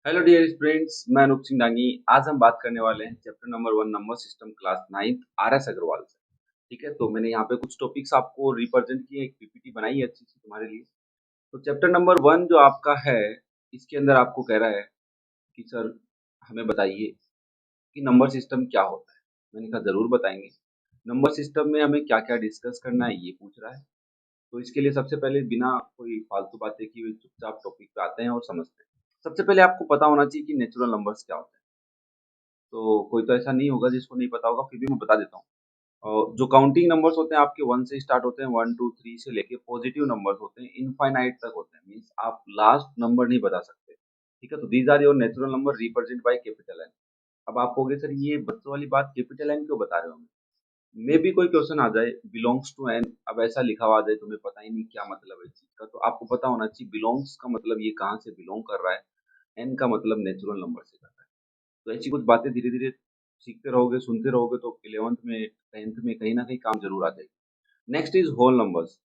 Hello dear friends, मैं अनूप सिंह डांगी। आज हम बात करने वाले हैं chapter number 1 number system class 9 R S. Agarwal से। ठीक है, तो मैंने यहाँ पे कुछ टॉपिक्स आपको रिप्रेजेंट किए, एक पीपीटी बनाई है अच्छी सी तुम्हारे लिए। तो चैप्टर नंबर 1 जो आपका है, इसके अंदर आपको कह रहा है कि सर हमें बताइए कि नंबर सिस्टम क्या होता है। मैंने कहा जरूर बताएंगे। नंबर सिस्टम में हमें क्या क्या डिस्कस करना है ये पूछ रहा है। तो इसके लिए सबसे पहले बिना कोई फालतू बातें किए हुए चुपचाप टॉपिक पे आते हैं और समझते हैं। सबसे पहले आपको पता होना चाहिए कि नेचुरल नंबर्स क्या होते हैं। तो कोई तो ऐसा नहीं होगा जिसको नहीं पता होगा, फिर भी मैं बता देता हूँ। और जो काउंटिंग नंबर्स होते हैं आपके 1 से स्टार्ट होते हैं, 1 2 3 से लेके पॉजिटिव नंबर्स होते हैं, इनफाइनाइट तक होते हैं। मीन्स आप लास्ट नंबर नहीं बता सकते। ठीक है, तो these are your natural number represent by capital N. अब आप कहोगे सर ये बच्चों वाली बात कैपिटल एन क्यों बता रहे हो हमें। मे भी कोई क्वेश्चन आ जाए बिलोंग्स टू एन, अब ऐसा लिखा हुआ आ जाए तुम्हें पता ही नहीं क्या मतलब है इस चीज का, तो आपको पता होना चाहिए बिलोंग्स का मतलब ये कहाँ से बिलोंग कर रहा है, एन का मतलब नेचुरल नंबर से कर रहा है। तो ऐसी कुछ बातें धीरे धीरे सीखते रहोगे, सुनते रहोगे, तो 11th में 10th में कहीं ना कहीं काम जरूर आ जाएगी। Next is whole numbers.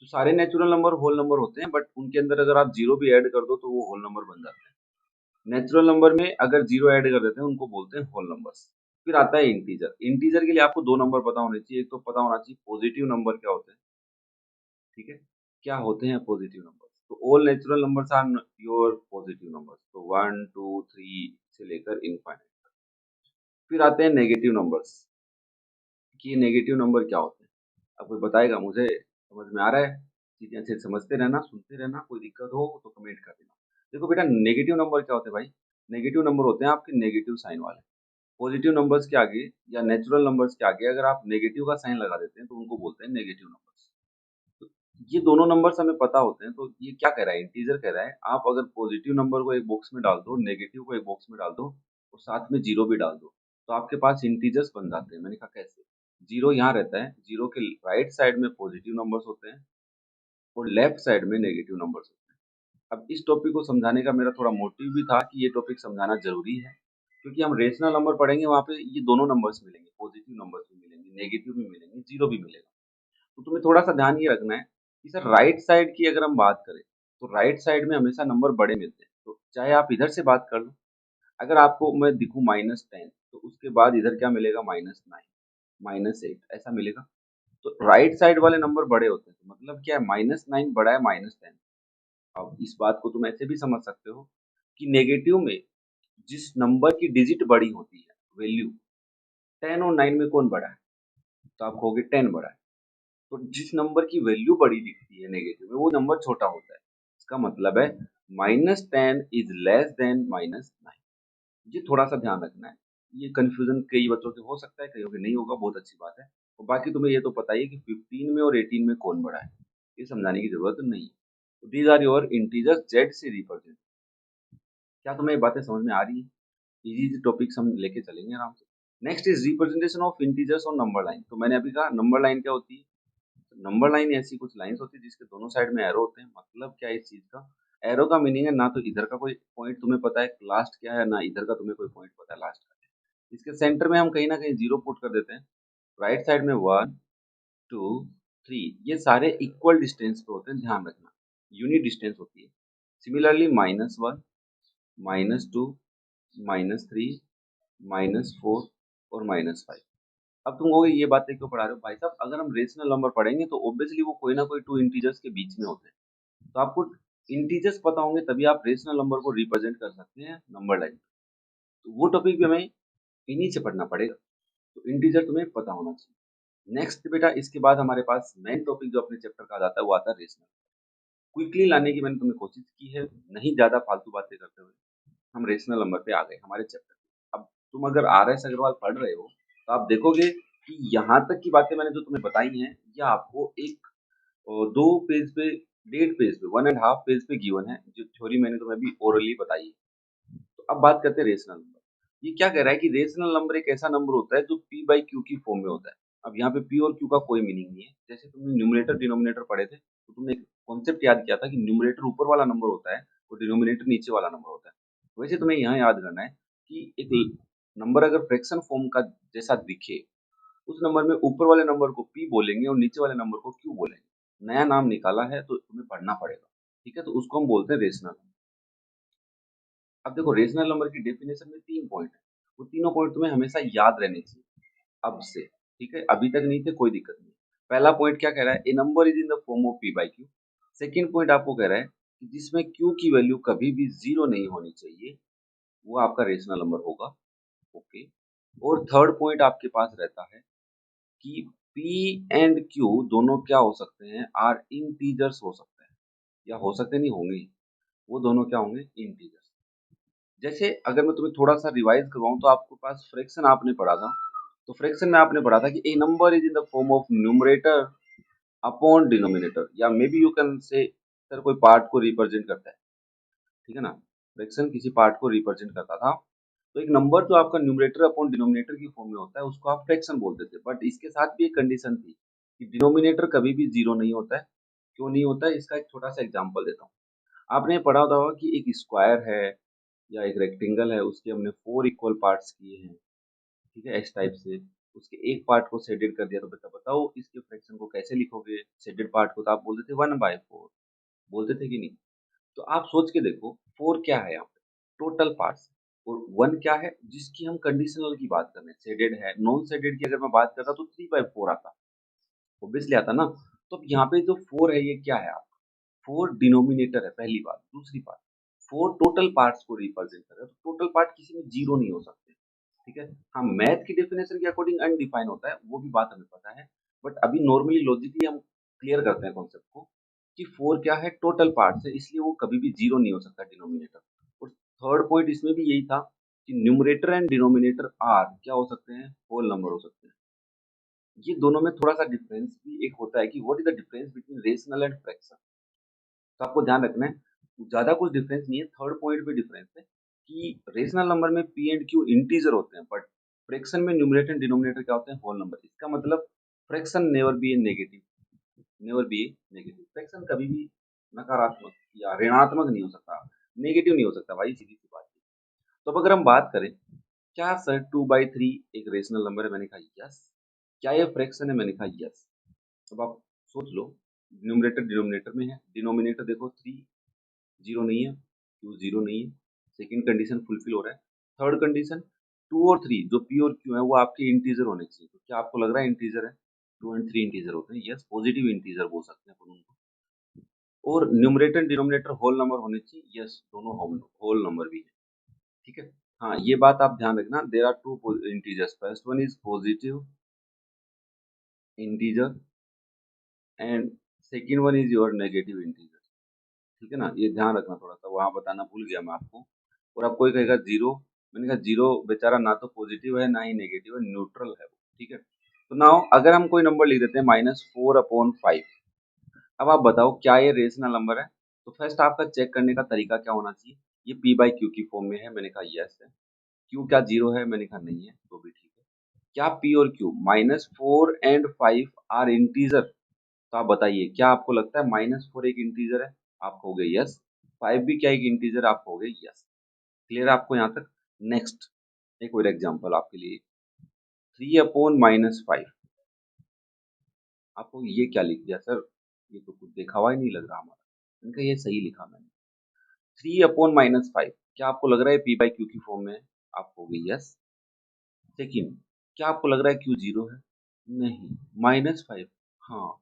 तो सारे नेचुरल नंबर होल नंबर होते हैं, बट उनके अंदर अगर आप जीरो भी ऐड कर दो तो वो होल नंबर बन जाते हैं। नेचुरल नंबर में अगर जीरो ऐड कर देते हैं उनको बोलते हैं होल नंबर्स। फिर आता है इंटीजर। इंटीजर के लिए आपको दो नंबर पता होने चाहिए। एक तो पता होना चाहिए पॉजिटिव नंबर क्या होते हैं। ठीक है, क्या होते हैं पॉजिटिव नंबर्स। तो all natural numbers are your positive numbers. तो 1 2 3 से लेकर इनफाइनाइट। फिर आते हैं नेगेटिव नंबर्स कि ये नेगेटिव नंबर क्या होते हैं। अब कोई बताएगा मुझे, समझ में आ रहा है? चीजें अच्छे से समझते रहना, सुनते रहना। कोई दिक्कत हो तो कमेंट कर देना। देखो बेटा, नेगेटिव नंबर क्या होते हैं भाई। नेगेटिव नंबर होते हैं आपके नेगेटिव साइन वाले। पॉजिटिव नंबर्स के आगे या नेचुरल नंबर्स के आगे अगर आप नेगेटिव का साइन लगा देते हैं तो उनको बोलते हैं नेगेटिव नंबर्स। तो ये दोनों नंबर्स हमें पता होते हैं। तो ये क्या कह रहा है, इंटीजर कह रहा है आप अगर पॉजिटिव नंबर को एक बॉक्स में डाल दो, नेगेटिव को एक बॉक्स में डाल दो और साथ में जीरो भी डाल दो, तो आपके पास इंटीजर्स बन जाते हैं। मैंने कहा कैसे। जीरो यहाँ रहता है, जीरो के राइट साइड में पॉजिटिव नंबर्स होते हैं और लेफ्ट साइड में नेगेटिव नंबर्स होते हैं। अब इस टॉपिक को समझाने का मेरा थोड़ा मोटिव भी था कि ये टॉपिक समझाना जरूरी है, क्योंकि हम रेशनल नंबर पढ़ेंगे वहाँ पे ये दोनों नंबर्स मिलेंगे, पॉजिटिव नंबर्स भी मिलेंगे, नेगेटिव भी मिलेंगे, जीरो भी मिलेगा। तो तुम्हें थोड़ा सा ध्यान ये रखना है कि सर राइट साइड की अगर हम बात करें तो राइट साइड में हमेशा नंबर बड़े मिलते हैं। तो चाहे आप इधर से बात कर लो, अगर आपको मैं दिखूं -10 तो उसके बाद इधर क्या मिलेगा, -9 -8 ऐसा मिलेगा। तो राइट साइड वाले नंबर बड़े होते हैं। तो मतलब क्या है, -9 बड़ा है -10। अब इस बात को तुम ऐसे भी समझ सकते हो कि नेगेटिव में जिस नंबर की डिजिट बड़ी होती है, वैल्यू 10 और 9 में कौन बड़ा है, तो आप कहोगे 10 बड़ा है। तो जिस नंबर की वैल्यू बड़ी दिखती है नेगेटिव में वो नंबर छोटा होता है। इसका मतलब है -10 इज लेस देन -9। ये थोड़ा सा ध्यान रखना है। ये कंफ्यूजन कई बच्चों के हो सकता है, कईयों के नहीं होगा, बहुत अच्छी बात है। और बाकी तुम्हें ये तो पता ही है कि 15 में और 18 में कौन बड़ा है, ये समझाने की जरूरत नहीं है। These are your integer Z से रिप्रेजेंट। क्या तुम्हें ये बातें समझ में आ रही है? इजी इजी टॉपिक्स हम लेके चलेंगे आराम से। Next is representation of integers on number line. तो मैंने अभी कहा नंबर लाइन क्या होती है। नंबर लाइन ऐसी कुछ लाइंस होती है जिसके दोनों साइड में एरो होते हैं। मतलब क्या है इस चीज का, एरो का मीनिंग है ना तो इधर का कोई पॉइंट तुम्हें पता है लास्ट क्या है, ना इधर का तुम्हें कोई पॉइंट पता है लास्ट का है। इसके सेंटर में हम कहीं ना कहीं जीरो पुट कर देते हैं। राइट साइड में 1 2 3, ये सारे इक्वल डिस्टेंस पे होते हैं, ध्यान रखना। यूनिट डिस्टेंस होती है। सिमिलरली -1 -2 -3 -4 और -5। अब तुम कहोगे ये बातें क्यों पढ़ा रहे हो भाई साहब, अगर हम रेशनल नंबर पढ़ेंगे तो ऑब्वियसली वो कोई ना कोई टू इंटीजर्स के बीच में होते हैं। तो आपको इंटीजर्स पता होंगे तभी आप रेशनल नंबर को रिप्रेजेंट कर सकते हैं नंबर लाइन। तो वो टॉपिक भी हमें इन्हीं से पढ़ना पड़ेगा। तो इंटीजर तुम्हें पता होना चाहिए। नेक्स्ट बेटा, इसके बाद हमारे पास मेन टॉपिक जो अपने चैप्टर का आ जाता है वो आता है रेशनल। क्विकली लाने की मैंने तुम्हें कोशिश की है, नहीं ज्यादा फालतू बातें करते हुए हम रेशनल नंबर पे आ गए हमारे चैप्टर। अब तुम अगर R.S. अग्रवाल पढ़ रहे हो तो आप देखोगे कि यहाँ तक की बातें मैंने जो तुम्हें बताई हैं ये आपको एक 2 पेज पे, 1.5 पेज पे, 1.5 पेज पे गिवन है, जो थ्योरी मैंने तुम्हें अभी ओरली बताई है। तो अब बात करते हैं रेशनल नंबर। ये क्या कह रहा है कि रेशनल नंबर एक ऐसा नंबर होता है जो p/q की फॉर्म में होता है। अब यहाँ पे p और q का कोई मीनिंग नहीं है। जैसे तुमने न्यूमरेटर डिनोमिनेटर पढ़े थे तो तुमने एक कॉन्सेप्ट याद किया था कि न्यूमरेटर ऊपर वाला नंबर होता है और डिनोमिनेटर नीचे वाला नंबर होता है। वैसे तुम्हें यहाँ याद करना है कि एक नंबर अगर फ्रैक्शन फॉर्म का जैसा दिखे, उस नंबर में ऊपर वाले नंबर को p बोलेंगे और नीचे वाले नंबर को q बोलेंगे। नया नाम निकाला है तो तुम्हें पढ़ना पड़ेगा। ठीक है, तो उसको हम बोलते हैं रेशनल। अब देखो रेशनल नंबर की डेफिनेशन में 3 पॉइंट है, वो तीनों पॉइंट तुम्हें हमेशा याद रहने चाहिए अब से, ठीक है? अभी तक नहीं थे कोई दिक्कत नहीं। पहला पॉइंट क्या कह रहा है, a number is in the form of P by Q. Second point आपको कह रहा है कि जिसमें क्यू की वैल्यू कभी भी जीरो नहीं होनी चाहिए वो आपका रेशनल नंबर होगा, ओके। और थर्ड पॉइंट आपके पास रहता है कि पी एंड क्यू दोनों क्या हो सकते हैं, आर इंटीजर्स हो सकते हैं, या हो सकते नहीं होंगे, वो दोनों क्या होंगे, इंटीजर्स। जैसे अगर मैं तुम्हें थोड़ा सा रिवाइज करवाऊं तो आपके पास फ्रैक्शन आपने पढ़ा था, तो फ्रैक्शन में आपने पढ़ा था कि a number is in the form of numerator upon denominator, या maybe you can say sir कोई पार्ट को रिप्रेजेंट करता है, ठीक है ना? फ्रैक्शन किसी पार्ट को रिप्रेजेंट करता था। तो एक नंबर जो आपका न्यूमरेटर अपॉन डिनोमिनेटर की फॉर्म में होता है उसको आप फ्रैक्शन बोलते थे, बट इसके साथ भी एक कंडीशन थी कि डिनोमिनेटर कभी भी जीरो नहीं होता है। क्यों नहीं होता है, इसका एक छोटा सा एग्जाम्पल देता हूँ। आपने पढ़ा होगा कि एक स्क्वायर है या एक रेक्टेंगल है, उसके हमने 4 इक्वल पार्ट्स किए हैं, ठीक है, इस टाइप से। उसके एक पार्ट को शेडेड कर दिया, तो बेटा बताओ इसके फ्रैक्शन को कैसे लिखोगे? शेडेड पार्ट को तो आप बोलते थे 1/4, बोलते थे कि नहीं? तो आप सोच के देखो, 4 क्या है यहाँ पे? Total parts. और 1 क्या है? जिसकी हम कंडीशनल की बात कर रहे हैं, शेडेड है। नॉन शेडेड की अगर मैं बात करता तो 3/4 आता, ऑब्वियसली आता ना। तो अब यहाँ पे जो 4 है ये क्या है आपका? 4 डिनोमिनेटर है, पहली बात। दूसरी बात, 4 टोटल पार्ट्स को रिप्रेजेंट कर रहा है, तो टोटल पार्ट किसी में जीरो नहीं हो सकते, ठीक है? हाँ, मैथ की डेफिनेशन के अकॉर्डिंग अनडिफाइन होता है, वो भी बात हमें पता है। बट अभी नॉर्मली लॉजिकली हम क्लियर करते हैं कॉन्सेप्ट को कि 4 क्या है, टोटल पार्ट्स है, इसलिए वो कभी भी जीरो नहीं हो सकता डिनोमिनेटर। और थर्ड पॉइंट इसमें भी यही था कि न्यूमरेटर एंड डिनोमिनेटर आर क्या हो सकते हैं, होल नंबर हो सकते हैं। ये दोनों में थोड़ा सा डिफरेंस भी एक होता है कि what is the difference between rational and fraction. तो आपको ध्यान रखना है, ज्यादा कुछ डिफरेंस नहीं है। थर्ड पॉइंट पे डिफरेंस है कि रेशनल नंबर में पी एंड क्यू इंटीजर होते हैं, बट फ्रैक्शन में न्यूमरेटर एंड डिनोमिनेटर क्या होते हैं, होल नंबर। इसका मतलब fraction never be A negative, never be A negative. Fraction कभी भी नकारात्मक या ऋणात्मक नहीं हो सकता, नेगेटिव नहीं हो सकता भाई, सीधी सी बात है। तो अब अगर हम बात करें, क्या सर 2/3 एक रेशनल नंबर है? मैंने कहा यस। क्या ये फ्रैक्शन है? मैंने कहा यस। अब आप सोच लो, न्यूमरेटर डिनोमिनेटर में है, डिनोमिनेटर देखो 3 जीरो नहीं है, क्यू जीरो नहीं है। सेकंड कंडीशन फुलफिल हो रहा है। थर्ड कंडीशन, 2 और 3 जो पी और क्यू है वो आपके इंटीजर होने चाहिए। तो क्या आपको लग रहा है इंटीजर है? 2 एंड 3 इंटीजर होते हैं, यस, पॉजिटिव इंटीजर बोल सकते हैं अपन उनको। और न्यूमरेटर डिनोमिनेटर होल नंबर होने चाहिए, यस, दोनों होल नंबर भी है, ठीक है। हाँ, ये बात आप ध्यान रखना, there are two integers, first one is positive integer and second one is your negative integer, ठीक है ना? ये ध्यान रखना थोड़ा सा, वहां बताना भूल गया मैं आपको। और अब कोई कहेगा जीरो, मैंने कहा जीरो बेचारा ना तो पॉजिटिव है ना ही नेगेटिव है, न्यूट्रल है वो, ठीक है। तो नाउ अगर हम कोई नंबर लिख देते हैं -4/5, अब आप बताओ क्या ये रेशनल नंबर है? तो फर्स्ट आपका चेक करने का तरीका क्या होना चाहिए, ये पी बाई क्यू की फॉर्म में है, मैंने कहा यस है। क्यू क्या जीरो है? मैंने कहा नहीं है, तो भी ठीक है। क्या पी और क्यू -4 एंड 5 आर इंटीजर? तो आप बताइए, क्या आपको लगता है -4 एक इंटीजर है? आप कहोगे यस। 5 भी क्या एक इंटीजर? आप कहोगे यस। क्लियर है आपको यहाँ तक? नेक्स्ट, एक और एग्जांपल आपके लिए, 3/-5। आपको ये क्या लिख दिया सर, ये तो कुछ देखा हुआ ही नहीं लग रहा हमारा। इनका ये सही लिखा मैंने, 3/-5। क्या आपको लग रहा है पी बाई क्यू की फॉर्म में है? आप कहोगे यस। सेकंड, क्या आपको लग रहा है क्यू जीरो है? नहीं। -5, हाँ।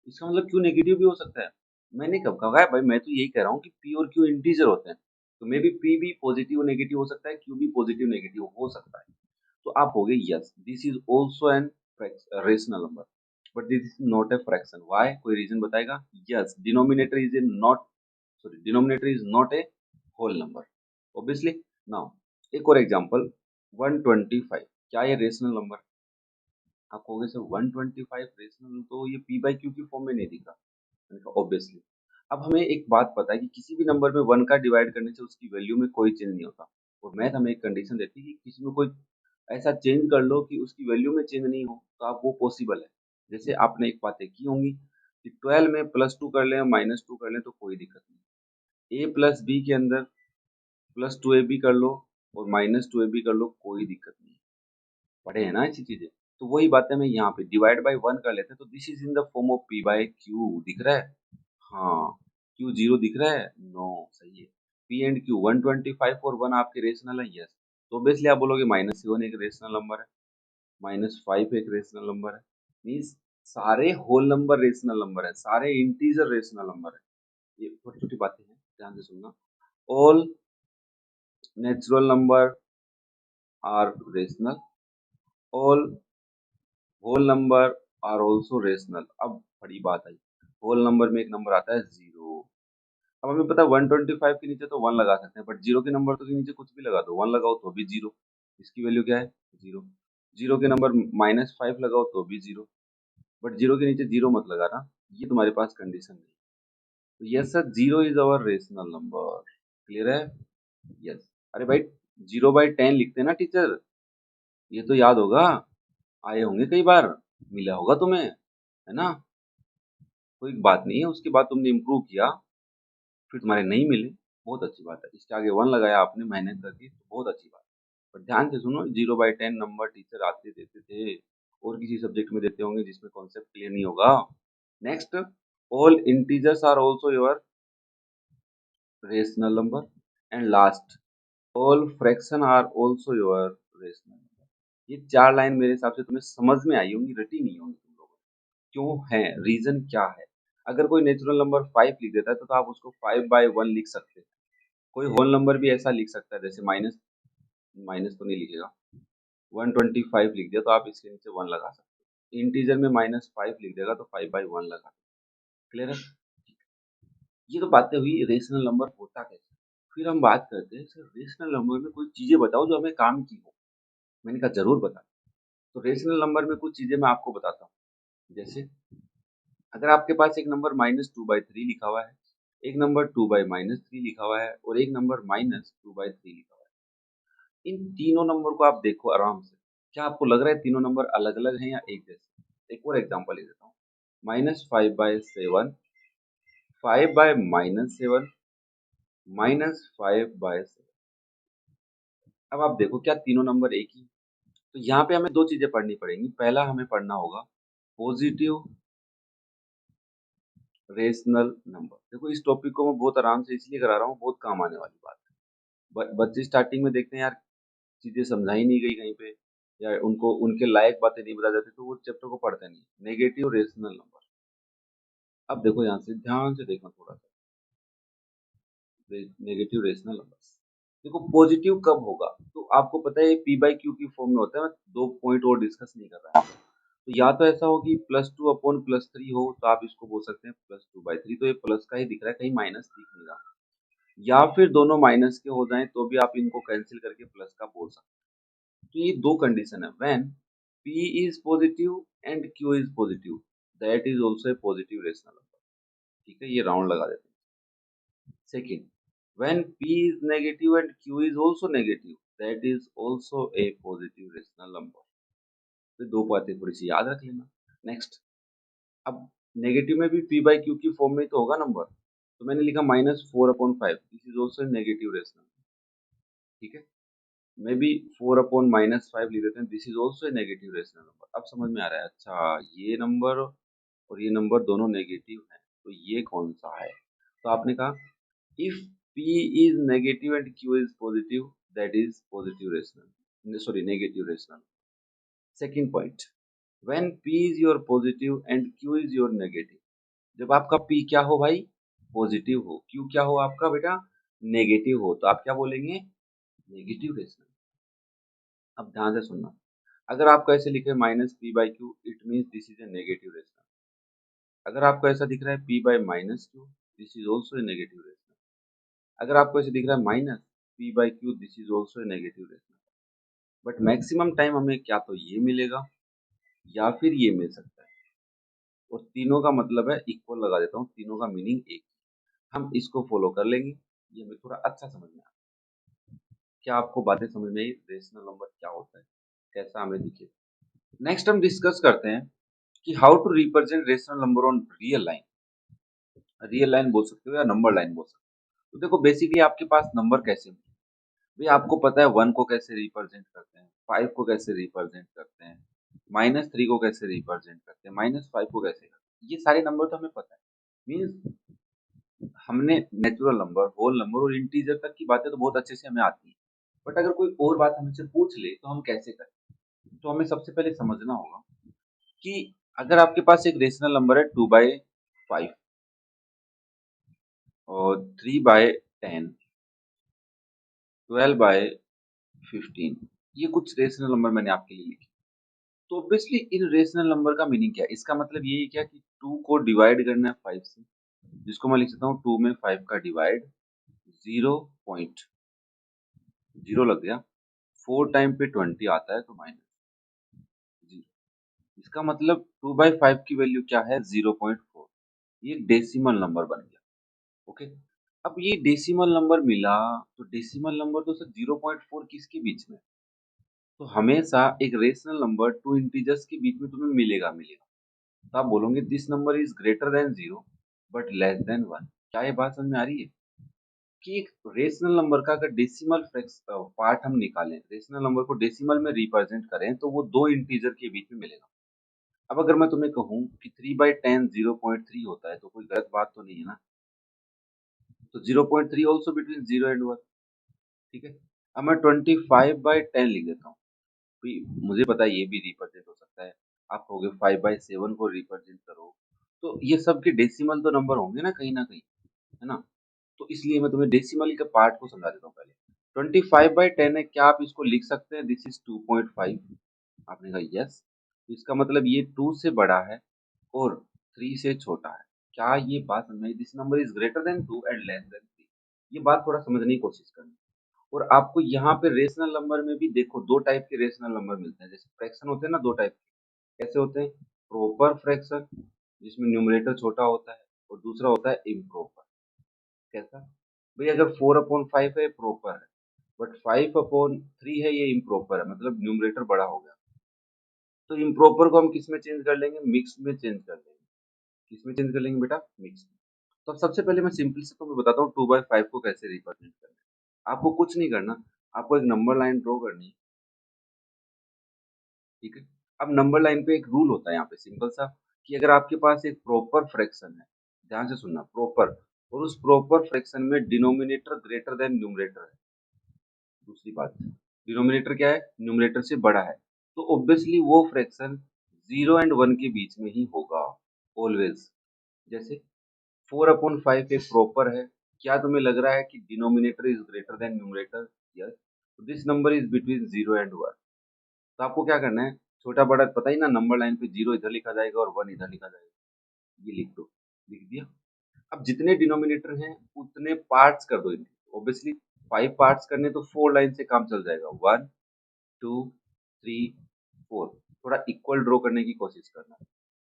इसका मतलब क्यू नेगेटिव भी हो सकता है। मैंने कब कहा है भाई, मैं तो यही कह रहा हूँ कि पी और क्यू इंटीजर होते हैं, तो मे बी पी भी पॉजिटिव नेगेटिव हो सकता है, क्यू भी पॉजिटिव नेगेटिव हो सकता है। तो आप हो गए yes, this is also an rational number, but this is not a fraction. Why? कोई रीजन बताएगा? Yes, denominator is a not, sorry, denominator is not a whole number, obviously. Now एक और एग्जांपल, 125। क्या ये रेशनल नंबर? आप कहोगे sir 125 rational, तो ये पी बाई क्यू की फॉर्म में नहीं दिखा। मैंने कहा ऑब्वियसली। अब हमें एक बात पता है कि किसी भी नंबर में 1 का डिवाइड करने से उसकी वैल्यू में कोई चेंज नहीं होता। और मैथ हमें एक कंडीशन देती है कि किसी में कोई ऐसा चेंज कर लो कि उसकी वैल्यू में चेंज नहीं हो, तो आप वो पॉसिबल है। जैसे आपने एक बातें की होंगी कि 12 में +2 कर लें, -2 कर लें तो कोई दिक्कत नहीं। ए प्लस बी के अंदर +2ab कर लो और -2ab कर लो, कोई दिक्कत नहीं। पढ़े हैं ना ऐसी चीजें? तो वही बातें मैं यहाँ पे डिवाइड बाय 1 कर लेते हैं, तो this is in the form of P by Q, दिख रहा है? हाँ। क्यू जीरो दिख रहा है? नो, सही है। पी एंड क्यू 125 और 1 आपके रेशनल है, यस। तो ऑब्वियसली आप बोलोगे -7 एक रेशनल नंबर है, -5 एक रेशनल नंबर है। मीन्स सारे होल नंबर रेशनल नंबर है, सारे इंटीजर रेशनल नंबर है। ये छोटी छोटी बातें हैं, ध्यान से सुनना। All natural number are rational, all whole number are also rational. अब बड़ी बात आई, होल नंबर में एक नंबर आता है 0। अब हमें पता है 125 के नीचे तो 1 लगा सकते हैं, बट 0 के नंबर तो के नीचे कुछ भी लगा दो, 1 लगाओ तो भी 0। इसकी वैल्यू क्या है? 0। 0 के नंबर -5 लगाओ तो भी 0, बट 0 के नीचे 0 मत लगाना, ये तुम्हारे पास कंडीशन नहीं। तो yes sir, 0 is our rational number. Clear है? यस। अरे भाई 0/10 लिखते हैं ना टीचर, ये तो याद होगा, आए होंगे कई बार, मिला होगा तुम्हें, है ना? कोई बात नहीं है, उसके बाद तुमने इम्प्रूव किया, फिर तुम्हारे नहीं मिले, बहुत अच्छी बात है। इसके आगे 1 लगाया आपने मेहनत करके, तो बहुत अच्छी बात है। पर ध्यान से सुनो, 0/10 नंबर टीचर आते देते थे, और किसी सब्जेक्ट में देते होंगे जिसमें कॉन्सेप्ट क्लियर नहीं होगा। Next, all integers are also your rational number. And last, all fraction are also your rational number. ये 4 लाइन मेरे हिसाब से तुम्हें समझ में आई होंगी, रटी नहीं होंगी तुम लोगों ने। क्यों है, रीजन क्या है? अगर कोई नेचुरल नंबर 5 लिख देता है तो आप उसको 5/1 लिख सकते हैं। कोई होल नंबर भी ऐसा लिख सकता है, जैसे माइनस, माइनस तो नहीं लिखेगा, 125 लिख दिया तो आप इसके नीचे 1 लगा सकते हो। इंटीजर में -5 लिख देगा तो 5/1 लगा। क्लियर है? ये तो बातें हुई रेशनल नंबर होता कैसे। फिर हम बात करते हैं सर, रेशनल नंबर में कोई चीजें बताओ जो हमें काम की हो। मैंने कहा जरूर बता। तो रेशनल नंबर में कुछ चीजें मैं आपको बताता हूँ। जैसे अगर आपके पास एक नंबर -2/3 लिखा हुआ है, एक नंबर 2/-3 लिखा हुआ है, और एक नंबर -2/3 लिखा हुआ है, इन तीनों नंबर को आप देखो आराम से। क्या आपको लग रहा है तीनों नंबर अलग अलग हैं या एक जैसे? एक और एग्जांपल ले देता हूँ। -5/7, 5/-7, -5/7। अब आप देखो क्या तीनों नंबर एक ही? तो यहाँ पे हमें दो चीजें पढ़नी पड़ेंगी। पहला हमें पढ़ना होगा पॉजिटिव रेशनल नंबर। देखो इस टॉपिक को मैं बहुत आराम से इसलिए करा रहा हूँ, बहुत काम आने वाली बात है। बच्चे स्टार्टिंग में देखते हैं यार चीजें समझाई नहीं गई कहीं पे, या उनको उनके लायक बातें नहीं बताई जाती, तो वो चैप्टर को पढ़ते नहीं। Negative rational number. अब देखो यहाँ से ध्यान से देखना थोड़ा सा, नेगेटिव रेशनल नंबर। देखो पॉजिटिव कब होगा, तो आपको पता है p/q की फॉर्म में होता है। मैं दो पॉइंट और डिस्कस नहीं कर रहा। तो या तो ऐसा हो कि +2/+3 हो, तो आप इसको बोल सकते हैं +2/3, तो ये प्लस का ही दिख रहा है, कहीं माइनस दिख नहीं रहा। या फिर दोनों माइनस के हो जाएं तो भी आप इनको कैंसिल करके प्लस का बोल सकते हैं। तो ये दो कंडीशन है, when p is positive and q is positive, that is also a positive rational number. ठीक है, ये राउंड लगा देते हैं। Second, when p is negative and q is also negative, that is also a positive rational number. तो दो बातें थोड़ी सी याद रख लेना। नेक्स्ट, अब नेगेटिव में भी p/q की फॉर्म में तो होगा नंबर, तो मैंने लिखा -4/5, this is also negative rational. ठीक है, मे बी 4/-5 लिख देते हैं, this is also negative rational number. अब समझ में आ रहा है, अच्छा ये नंबर और ये नंबर दोनों नेगेटिव हैं, तो ये कौन सा है? तो आपने कहा if p is negative and q is positive, that is positive rational, sorry negative rational. Second point, when p is your positive and q is your negative. जब आपका p क्या हो भाई? पॉजिटिव हो, q क्या हो आपका बेटा? नेगेटिव हो, तो आप क्या बोलेंगे? Negative rational. अब ध्यान से सुनना, अगर आपको ऐसे लिखे -p/q, it means this is a negative rational. अगर आपको ऐसा दिख रहा है p/-q, this is also a negative rational. अगर आपको ऐसे दिख रहा है -p/q, this is also a negative rational. But maximum time हमें क्या तो ये मिलेगा या फिर ये मिल सकता है, और तीनों का मतलब है इक्वल लगा देता हूँ, तीनों का मीनिंग एक। हम इसको फॉलो कर लेंगे, ये हमें थोड़ा अच्छा समझ में आए। क्या आपको बातें समझ में आई? रेशनल नंबर क्या होता है, कैसा हमें दिखे। नेक्स्ट हम डिस्कस करते हैं कि how to represent rational number on real line. Real line बोल सकते हो या नंबर लाइन बोल सकते हो। तो देखो बेसिकली आपके पास नंबर कैसे होंगे भाई, आपको पता है 1 को कैसे रिप्रेजेंट करते हैं, 5 को कैसे रिप्रेजेंट करते हैं, -3 को कैसे रिप्रेजेंट करते हैं, -5 को कैसे करते हैं, ये सारे नंबर तो हमें पता है। मीन्स हमने नेचुरल नंबर, होल नंबर और इंटीजर तक की बातें तो बहुत अच्छे से हमें आती है, बट अगर कोई और बात हमसे पूछ ले तो हम कैसे करें? तो हमें सबसे पहले समझना होगा कि अगर आपके पास एक रेशनल नंबर है 2/5 और 3/10, 12/15, ये कुछ रेशनल नंबर मैंने आपके लिए लिखे। तो ऑब्वियसली इन रेशनल नंबर का मीनिंग क्या है? इसका मतलब ये है क्या कि 2 को डिवाइड करना है 5 से, जिसको मैं लिख सकता हूँ 2 में 5 का डिवाइड 0.0 लग गया, 4 टाइम पे 20 आता है तो माइनस 0। इसका मतलब 2/5 की वैल्यू क्या है? 0.4। ये डेसिमल नंबर बन गया। ओके, अब ये डेसिमल नंबर मिला तो डेसिमल नंबर तो सर 0.4 किसके बीच में? तो हमेशा एक रेशनल नंबर टू इंटीजर्स के बीच में तुम्हें मिलेगा मिलेगा। तो आप बोलोगे this number is greater then 0 but less than 1। क्या ये बात समझ में आ रही है कि एक रेशनल नंबर का अगर डेसिमल पार्ट हम निकालें, रेशनल नंबर को डेसिमल में रिप्रेजेंट करें तो वो दो इंटीजर के बीच में मिलेगा। अब अगर मैं तुम्हें कहूँ कि 3/10 0.3 होता है तो कोई गलत बात तो नहीं है ना? तो 0.3 ऑल्सो बिटवीन 0 एंड 1। ठीक है, अब मैं 25/10 लिख देता हूँ। भाई मुझे पता है ये भी रिप्रेजेंट हो सकता है। आप कहोगे 5/7 को रिप्रेजेंट करो, तो ये सब के डेसिमल तो नंबर होंगे ना कहीं, है ना? तो इसलिए मैं तुम्हें डेसिमल के पार्ट को समझा देता हूँ पहले। 25/10 है, क्या आप इसको लिख सकते हैं दिस इज 2.5? आपने कहा यस, तो इसका मतलब ये 2 से बड़ा है और 3 से छोटा है। क्या ये बात समझ में आई? This number is greater than 2 and less than 3। ये बात थोड़ा समझने की कोशिश करनी। और आपको यहाँ पे रेशनल नंबर में भी देखो दो टाइप के रेशनल नंबर मिलते हैं। जैसे फ्रैक्शन होते हैं ना, दो टाइप के। कैसे होते हैं? प्रॉपर फ्रैक्शन, जिसमें न्यूमरेटर छोटा होता है, और दूसरा होता है इम्प्रॉपर। कैसा? भाई अगर 4/5 है प्रॉपर है, बट 5/3 है ये इम्प्रॉपर है, मतलब न्यूमरेटर बड़ा हो गया। तो इम्प्रॉपर को हम किस में चेंज कर लेंगे? मिक्स में चेंज कर लेंगे। किस में चेंज कर लेंगे बेटा? मिक्स में। तो अब सबसे पहले मैं सिंपल से तुम्हें बताता हूँ 2/5 को कैसे रिप्रेजेंट करना है। आपको कुछ नहीं करना, आपको एक नंबर लाइन ड्रॉ करनी है। ठीक है, अब नंबर लाइन पे एक रूल होता है यहाँ पे सिंपल सा, कि अगर आपके पास एक प्रॉपर फ्रैक्शन है, ध्यान से सुनना, प्रॉपर, और उस प्रॉपर फ्रैक्शन में डिनोमिनेटर ग्रेटर देन न्यूमरेटर है। दूसरी बात, डिनोमिनेटर क्या है? न्यूमरेटर से बड़ा है, तो ऑब्वियसली वो फ्रैक्शन 0 और 1 के बीच में ही होगा ऑलवेज। जैसे 4/5 एक प्रॉपर है, क्या तुम्हें लग रहा है कि denominator is greater than numerator? Yes, this number is between 0 और 1। तो आपको क्या करना है? छोटा बड़ा पता ही ना, नंबर लाइन पे 0 इधर लिखा जाएगा और 1 इधर लिखा जाएगा। ये लिख दो, लिख दिया। अब जितने डिनोमिनेटर हैं उतने पार्ट्स कर दो इनके। ऑब्वियसली 5 पार्ट्स करने तो 4 लाइन से काम चल जाएगा। 1 2 3 4। थोड़ा इक्वल ड्रॉ करने की कोशिश करना।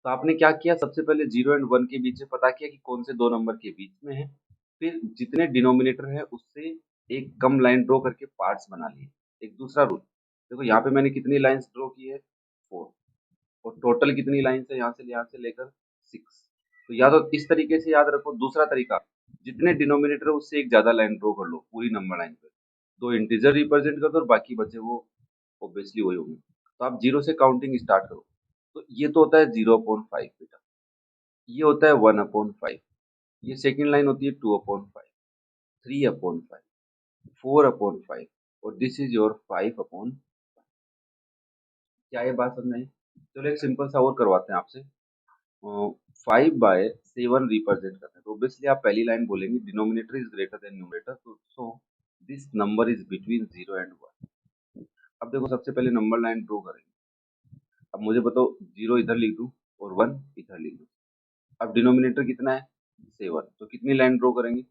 तो आपने क्या किया? सबसे पहले 0 और 1 के बीच में पता किया कि कौन से दो नंबर के बीच में है। फिर जितने डिनोमिनेटर है उससे एक कम लाइन ड्रॉ करके पार्ट्स बना लिए। एक दूसरा रूल देखो, यहाँ पे मैंने कितनी लाइंस ड्रॉ की है? 4। और टोटल कितनी लाइंस है यहाँ से लेकर? 6। तो या तो इस तरीके से याद रखो। दूसरा तरीका, जितने डिनोमिनेटर है उससे एक ज्यादा लाइन ड्रॉ कर लो पूरी नंबर लाइन पे। दो इंटीजर रिप्रेजेंट कर दो और बाकी बचे वो ऑब्वियसली वही होंगे। तो आप 0 से काउंटिंग स्टार्ट करो। तो ये तो होता है 0/5 बेटा, ये होता है 1/5, ये सेकंड लाइन होती है 2/5, 3/5, 4/5, और दिस इज योर 5/5। क्या ये बात समझ में आई? चलो एक सिंपल सा और करवाते हैं आपसे। 5/7 रिप्रेजेंट करते हैं, तो ऑब्वियसली आप पहली लाइन बोलेंगे denominator is greater than numerator, तो so this number is between 0 और 1। अब देखो सबसे पहले नंबर लाइन ड्रॉ करेंगे। अब मुझे बताओ 0 इधर लिख दूं और 1 इधर लिख दूं। अब डिनोमिनेटर कितना है? 7। तो कितनी लाइन ड्रॉ करेंगे?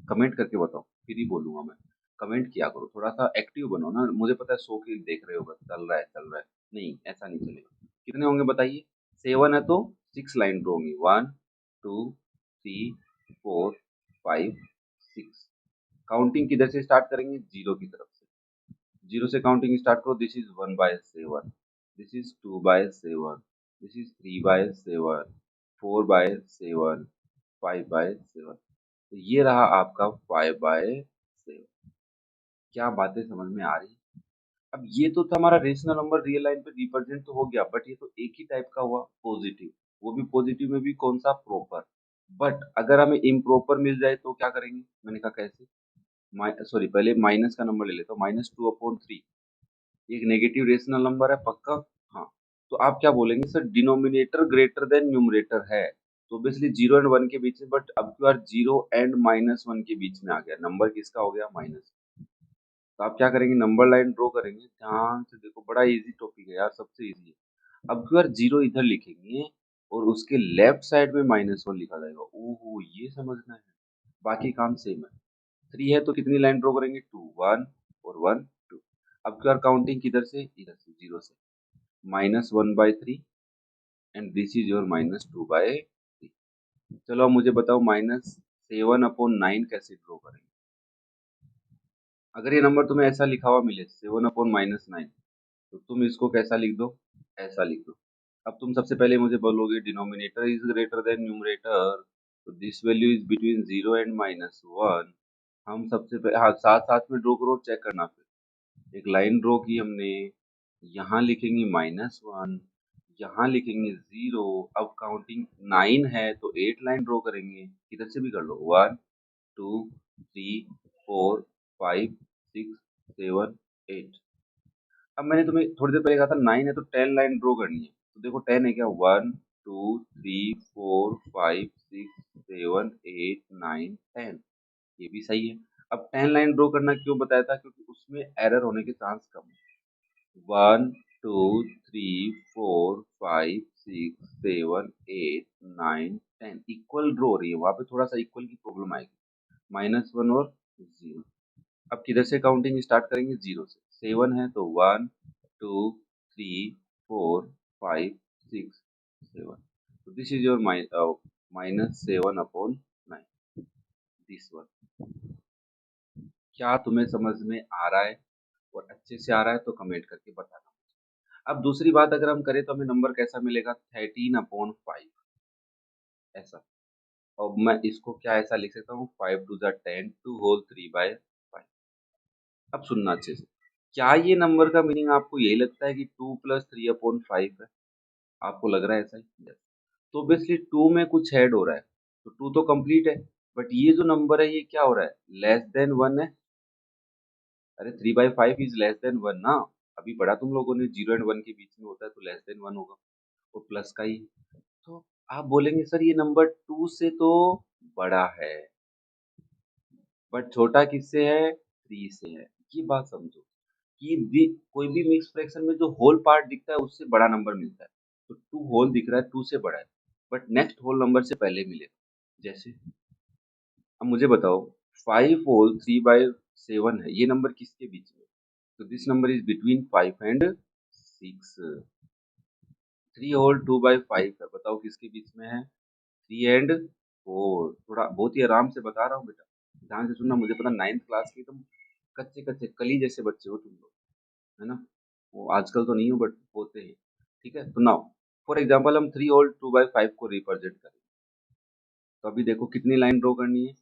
कमेंट करके बताओ, फिर ही बोलूंगा मैं। कमेंट किया करो, थोड़ा सा एक्टिव बनो ना। मुझे पता है सो के देख रहे होगा, चल रहा है चल रहा है, नहीं ऐसा नहीं चलेगा। कितने होंगे बताइए? 7 है तो 6 लाइन ड्रॉ होंगी। 1 2 3 4 5 6। काउंटिंग किधर से स्टार्ट करेंगे? 0 की तरफ से। 0 से काउंटिंग स्टार्ट करो। This is 1/7, this is 2/7, this is 3/7, 4/7, 5/7। तो ये रहा आपका 5/7। क्या बातें समझ में आ रही? अब ये तो था हमारा रेशनल नंबर रियल लाइन पे रिप्रेजेंट तो हो गया, बट ये तो एक ही टाइप का हुआ, पॉजिटिव। वो भी पॉजिटिव में भी कौन सा? प्रॉपर। बट अगर हमें इम्प्रॉपर मिल जाए तो क्या करेंगे? मैंने कहा कैसे? सॉरी, पहले माइनस का नंबर ले लेता हूँ, -2/3 एक नेगेटिव रेशनल नंबर है, पक्का? हाँ। तो आप क्या बोलेंगे, sir denominator greater than numerator है, तो ऑब्वियसली 0 एंड 1 के बीच में, बट अब की बार 0 एंड -1 के बीच में आ गया, नंबर किसका हो गया? माइनस। तो आप क्या करेंगे? नंबर लाइन ड्रॉ करेंगे, ध्यान से देखो, बड़ा इजी टॉपिक है यार, सबसे इजी है। अब की बार 0 इधर लिखेंगे और उसके लेफ्ट साइड में -1 लिखा जाएगा। ओहो, ये समझना है, बाकी काम सेम है। 3 है तो कितनी लाइन ड्रॉ करेंगे? 2, 1 और 1 2। अब की बार काउंटिंग किधर से? इधर से, 0 से। -1/3 एंड दिस इज योर -2/3। चलो अब मुझे बताओ -7/9 कैसे ड्रॉ करेंगे? अगर ये नंबर तुम्हें ऐसा लिखा हुआ मिले 7/-9, तो तुम इसको कैसा लिख दो? ऐसा लिख दो। अब तुम सबसे पहले मुझे बोलोगे denominator is greater than numerator, तो this value is between 0 and -1। हम सबसे पहले, हाँ, साथ साथ में ड्रॉ करो, चेक करना। फिर एक लाइन ड्रॉ की हमने, यहाँ लिखेंगे -1, यहाँ लिखेंगे 0। अब काउंटिंग 9 है तो 8 लाइन ड्रॉ करेंगे, इधर से भी कर लो, 1 2 3 4 5 6 7 8। अब मैंने तुम्हें थोड़ी देर पहले कहा था 9 है तो 10 लाइन ड्रॉ करनी है, तो देखो 10 है क्या? 1 2 3 4 5 6 7 8 9 10, ये भी सही है। अब 10 लाइन ड्रॉ करना क्यों बताया था? क्योंकि उसमें एरर होने के चांस कम है। 1 2 3 4 5 6 7 8 9 10 इक्वल ड्रॉ हो रही है, वहां पे थोड़ा सा इक्वल की प्रॉब्लम आएगी, -1 और 0। अब किधर से काउंटिंग स्टार्ट करेंगे? 0 से। 7 है तो 1 2 3 4 5 6 7, तो this is your -7/9, this one. क्या तुम्हें समझ में आ रहा है? और अच्छे से आ रहा है तो कमेंट करके बताना। अब दूसरी बात अगर हम करें तो हमें नंबर कैसा मिलेगा? 13/5, ऐसा। और मैं इसको क्या ऐसा लिख सकता हूँ? 5 2 10 2 होल 3/5। अब सुनना अच्छे से, क्या ये नंबर का मीनिंग आपको यही लगता है कि 2 + 3/5 है? आपको लग रहा है ऐसा ही? Yes. तो ऑब्वियसली 2 में कुछ ऐड हो रहा है, तो 2 तो कंप्लीट है, बट ये जो नंबर है ये क्या हो रहा है? लेस देन 1 है। अरे 3/5 इज लेस देन 1 ना, अभी पढ़ा तुम लोगों ने, 0 एंड 1 के बीच में होता है तो लेस देन 1 होगा, वो प्लस का ही। तो आप बोलेंगे सर ये नंबर 2 से तो बड़ा है, बट छोटा किससे है? 3 से है। ये बात समझो कि कोई भी मिक्स फ्रैक्शन में जो होल पार्ट दिखता है उससे बड़ा नंबर मिलता है। तो 2 होल दिख रहा है, 2 से बड़ा है, बट नेक्स्ट होल नंबर से पहले मिलेगा। जैसे अब मुझे बताओ, 5 होल 3/7 है, ये नंबर किसके बीच में? तो this number is between 5 and 6। 3 whole 2/5 है, बताओ किसके बीच में है? 3 एंड 4। थोड़ा बहुत ही आराम से बता रहा हूँ बेटा, ध्यान से सुनना। मुझे पता 9th क्लास के एकदम कच्चे कच्चे कली जैसे बच्चे हो तुम लोग, है ना? वो आजकल तो नहीं हो बट होते हैं। ठीक है, तो नाउ फॉर एग्जांपल हम 3 होल 2/5 को रिप्रेजेंट करें, तो अभी देखो कितनी लाइन ड्रॉ करनी है?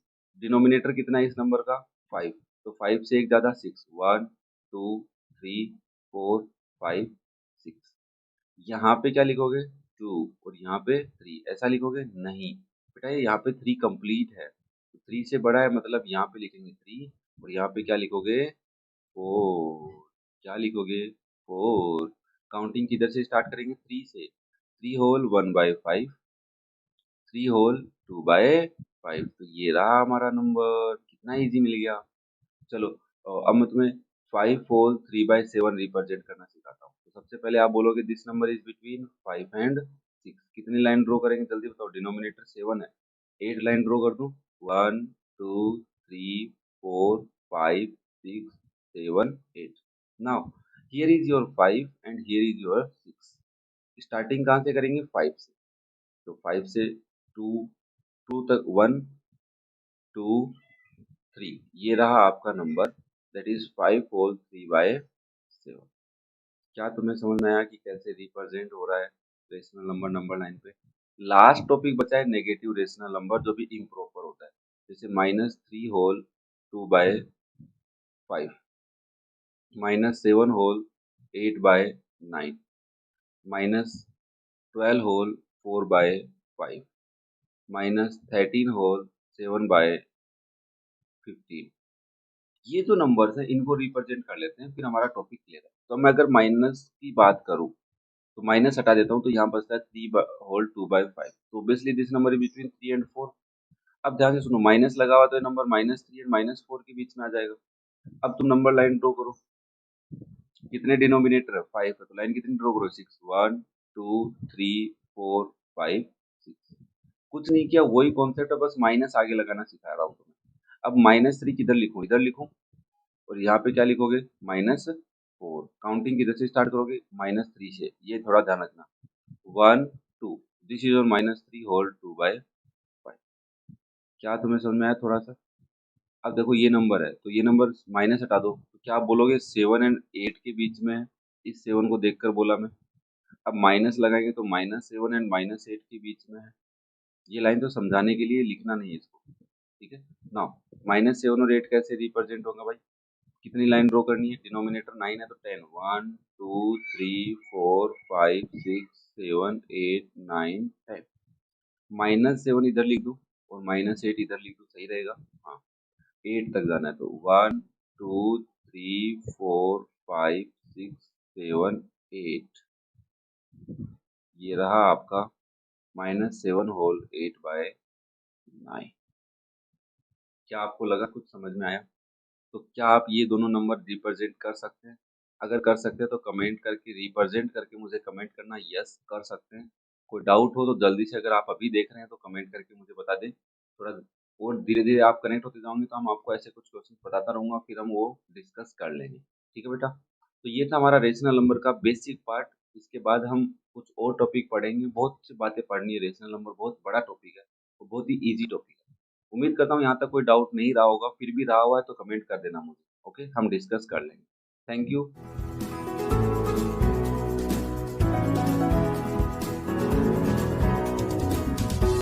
डिनोमिनेटर कितना है इस नंबर का? 5, तो 5 से एक ज्यादा 6, 1 2 3 4 5 6। यहाँ पे क्या लिखोगे? 2, और यहाँ पे 3, ऐसा लिखोगे? नहीं बेटा, ये यहाँ पे 3 कंप्लीट है, तो 3 से बड़ा है, मतलब यहाँ पे लिखेंगे 3, और यहाँ पे क्या लिखोगे? 4। क्या लिखोगे? 4। काउंटिंग किधर से स्टार्ट करेंगे? 3 से। 3 होल 1/5, 3 होल 2/5, तो ये रहा हमारा नंबर। कितना इजी मिल गया। चलो, अब मैं तुम्हें 5 होल 3/7 रिप्रेजेंट करना सिखाता हूँ। तो सबसे पहले आप बोलोगे this number is between 5 and 6। कितनी लाइन ड्रॉ करेंगे जल्दी बताओ? डिनोमिनेटर 7 है, 8 लाइन ड्रॉ कर दूं? 1 2 3 4 5 6 7 8। Now here is your 5 and here is your 6। Starting कहाँ से करेंगे? 5 से। तो 5 से 2 2 तक, 1 2 3, ये रहा आपका नंबर, दैट इज 5 होल 3/7। क्या तुम्हें समझ में आया कि कैसे रिप्रेजेंट हो रहा है रेशनल नंबर नंबर लाइन पे? लास्ट टॉपिक बचा है नेगेटिव रेशनल नंबर, जो भी इम्प्रॉपर होता है, जैसे -3 होल 2/5, -7 होल 8/9, -12 होल 4/5, -13 होल 7/15। ये जो नंबर्स हैं इनको रिप्रेजेंट कर लेते हैं, फिर हमारा टॉपिक क्लियर है। तो मैं अगर माइनस की बात करूँ तो माइनस हटा देता हूँ तो यहाँ बचता है 3 होल 2/5। तो obviously this number is between 3 and 4। अब ध्यान से सुनो, माइनस लगा हुआ तो ये नंबर -3 एंड -4 के बीच में आ जाएगा। अब तुम नंबर लाइन ड्रॉ करो, कितने डिनोमिनेटर है 5 है, तो लाइन कितनी ड्रॉ करो 6, 1 2 3 4 5 6। कुछ नहीं किया, वही कॉन्सेप्ट है, बस माइनस आगे लगाना सिखा रहा हूँ तुम्हें। अब -3 किधर लिखूं, इधर लिखूं, और यहाँ पे क्या लिखोगे -4। काउंटिंग किधर से स्टार्ट करोगे -3 से, ये थोड़ा ध्यान रखना। 1 2, दिस इज योर -3 होल 2/5। क्या तुम्हें समझ में आया थोड़ा सा? अब देखो ये नंबर है तो ये नंबर माइनस हटा दो, तो क्या आप बोलोगे 7 एंड 8 के बीच में है, इस 7 को देखकर बोला मैं। अब माइनस लगाएंगे तो -7 एंड -8 के बीच में है। ये लाइन तो समझाने के लिए, लिखना नहीं है इसको, ठीक है ना। -7 और 8 कैसे रिप्रेजेंट होगा भाई, कितनी लाइन ड्रॉ करनी है, डिनोमिनेटर 9 है तो 10, 1 2 3 4 5 6 7 8 9 10। -7 इधर लिख दूं और -8 इधर लिख दूं, सही रहेगा। हाँ, 8 तक जाना है तो 1 2 3 4 5 6 7 8। ये रहा आपका -7 होल 8/9। क्या आपको लगा कुछ समझ में आया? तो क्या आप ये दोनों नंबर रिप्रेजेंट कर सकते हैं? अगर कर सकते हैं तो कमेंट करके रिप्रेजेंट करके मुझे कमेंट करना, यस कर सकते हैं। कोई डाउट हो तो जल्दी से, अगर आप अभी देख रहे हैं तो कमेंट करके मुझे बता दें। थोड़ा और धीरे धीरे आप कनेक्ट होते जाओगे तो हम आपको ऐसे कुछ क्वेश्चन बताता रहूंगा, फिर हम वो डिस्कस कर लेंगे। ठीक है बेटा, तो ये था हमारा रेशनल नंबर का बेसिक पार्ट। इसके बाद हम कुछ और टॉपिक पढ़ेंगे, बहुत सी बातें पढ़नी है। रेशनल नंबर बहुत बड़ा टॉपिक है और बहुत ही ईजी टॉपिक है। उम्मीद करता हूँ यहाँ तक कोई डाउट नहीं रहा होगा, फिर भी रहा हुआ है तो कमेंट कर देना मुझे। ओके, हम डिस्कस कर लेंगे। Thank you.